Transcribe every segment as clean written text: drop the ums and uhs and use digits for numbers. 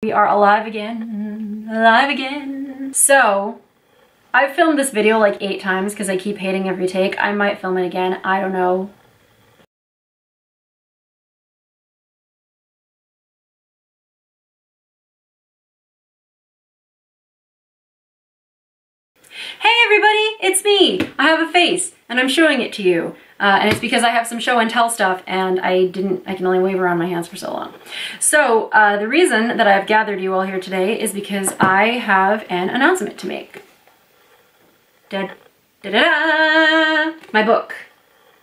We are alive again, alive again. So, I've filmed this video like 8 times because I keep hating every take. I might film it again, I don't know. Hey everybody, it's me! I have a face, and I'm showing it to you. And it's because I have some show and tell stuff, and I can only wave around my hands for so long. So, the reason that I've gathered you all here today is because I have an announcement to make. Da-da-da! My book.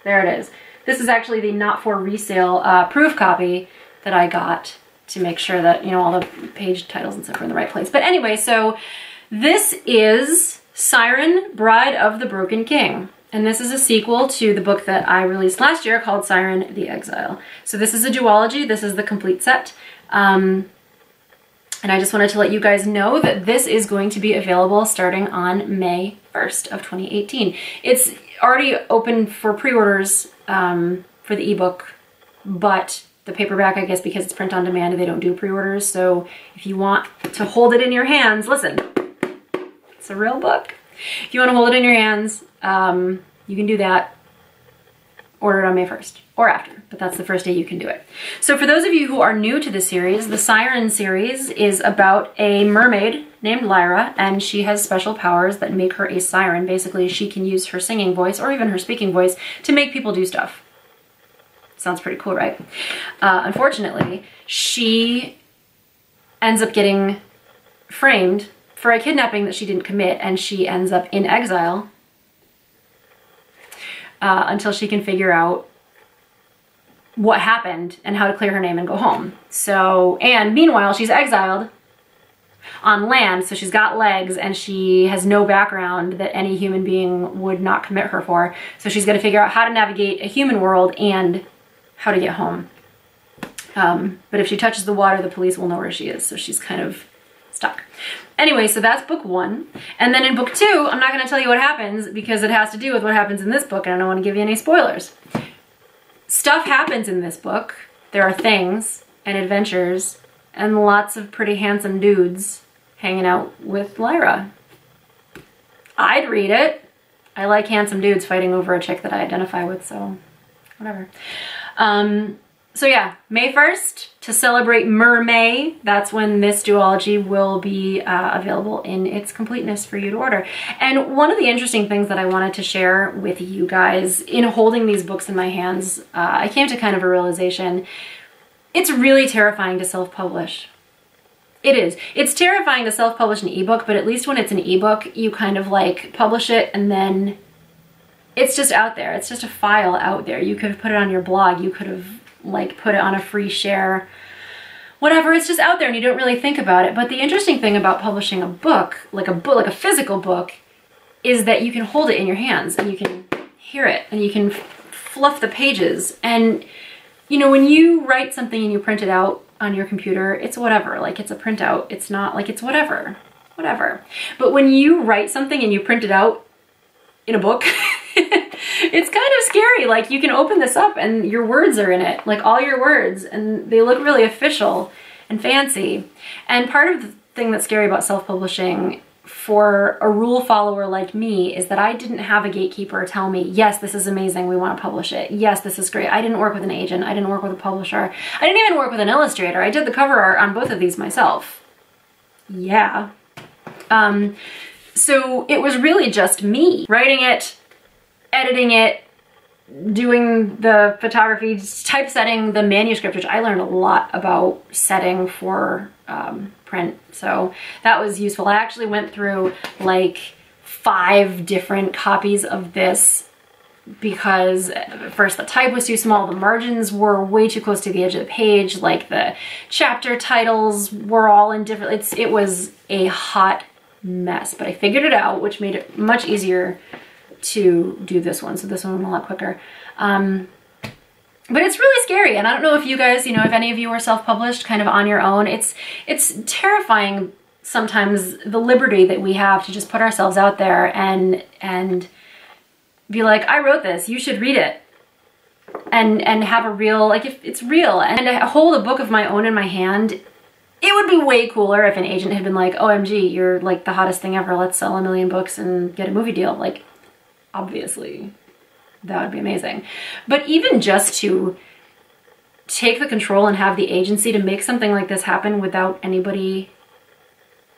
There it is. This is actually the not for resale proof copy that I got to make sure that, you know, all the page titles and stuff are in the right place. But anyway, so this is Siren, Bride of the Broken King. And this is a sequel to the book that I released last year called Siren, the Exile. So this is a duology, this is the complete set. And I just wanted to let you guys know that this is going to be available starting on May 1st of 2018. It's already open for pre-orders for the ebook, but the paperback, I guess because it's print on demand, they don't do pre-orders. So if you want to hold it in your hands, listen, it's a real book. If you want to hold it in your hands, you can do that. Order it on May 1st or after, but that's the first day you can do it. So for those of you who are new to the series, the Siren series is about a mermaid named Lyra, and she has special powers that make her a siren. Basically, she can use her singing voice or even her speaking voice to make people do stuff. Sounds pretty cool, right? Unfortunately, she ends up getting framed for a kidnapping that she didn't commit, and she ends up in exile until she can figure out what happened and how to clear her name and go home. So, and meanwhile, she's exiled on land, so she's got legs and she has no background that any human being would not commit her for. So she's got to figure out how to navigate a human world and how to get home. But if she touches the water, the police will know where she is, so she's kind of stuck. Anyway, so that's book 1. And then in book 2, I'm not going to tell you what happens because it has to do with what happens in this book and I don't want to give you any spoilers. Stuff happens in this book. There are things and adventures and lots of pretty handsome dudes hanging out with Lyra. I'd read it. I like handsome dudes fighting over a chick that I identify with, so whatever. So yeah, May 1st, to celebrate MerMay, that's when this duology will be available in its completeness for you to order. And one of the interesting things that I wanted to share with you guys in holding these books in my hands, I came to kind of a realization. It's really terrifying to self-publish. It is. It's terrifying to self-publish an ebook, but at least when it's an ebook, you kind of like publish it and then it's just out there. It's just a file out there. You could have put it on your blog. You could have like put it on a free share, whatever. It's just out there and you don't really think about it. But the interesting thing about publishing a book, like a physical book, is that you can hold it in your hands and you can hear it and you can fluff the pages. And you know, when you write something and you print it out on your computer, it's whatever, like it's a printout. It's not like it's whatever. But when you write something and you print it out in a book, it's kind of scary. Like you can open this up and your words are in it, like all your words, and they look really official and fancy. And part of the thing that's scary about self-publishing for a rule follower like me is that I didn't have a gatekeeper tell me, yes, this is amazing, we want to publish it. Yes, this is great. I didn't work with an agent. I didn't work with a publisher. I didn't even work with an illustrator. I did the cover art on both of these myself. Yeah. So it was really just me writing it, editing it, doing the photography, typesetting the manuscript, which I learned a lot about setting for print. So that was useful. I actually went through like 5 different copies of this because at first the type was too small, the margins were way too close to the edge of the page, like the chapter titles were all in different, it was a hot mess, but I figured it out, which made it much easier to do this one. So this one went a lot quicker. But it's really scary. And I don't know if you guys, you know, if any of you are self-published kind of on your own, it's terrifying sometimes, the liberty that we have to just put ourselves out there and be like, I wrote this, you should read it. And have a real, like if it's real. And to hold a book of my own in my hand It would be way cooler if an agent had been like, OMG, you're like the hottest thing ever. Let's sell 1 million books and get a movie deal. Like, obviously, that would be amazing. But even just to take the control and have the agency to make something like this happen without anybody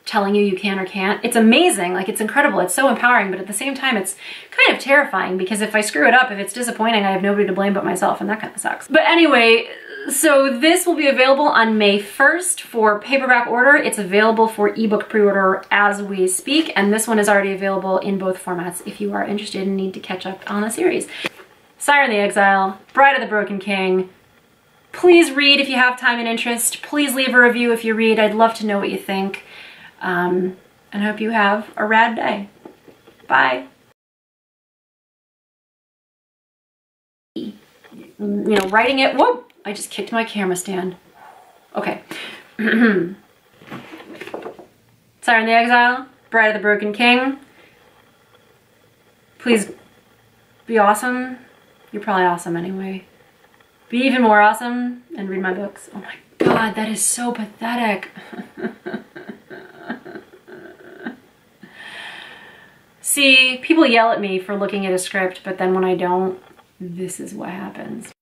telling you you can or can't, it's amazing. Like, it's incredible. It's so empowering, but at the same time, it's kind of terrifying because if I screw it up, if it's disappointing, I have nobody to blame but myself, and that kind of sucks. But anyway, so this will be available on May 1st for paperback order. It's available for ebook pre-order as we speak, and this one is already available in both formats if you are interested and need to catch up on the series. Siren the Exile, Bride of the Broken King. Please read if you have time and interest. Please leave a review if you read. I'd love to know what you think. And I hope you have a rad day. Bye. You know, writing it, whoa, I just kicked my camera stand. Okay. Siren the Exile, Bride of the Broken King. Please be awesome. You're probably awesome anyway. Be even more awesome and read my books. Oh my God, that is so pathetic. See, people yell at me for looking at a script, but then when I don't, this is what happens.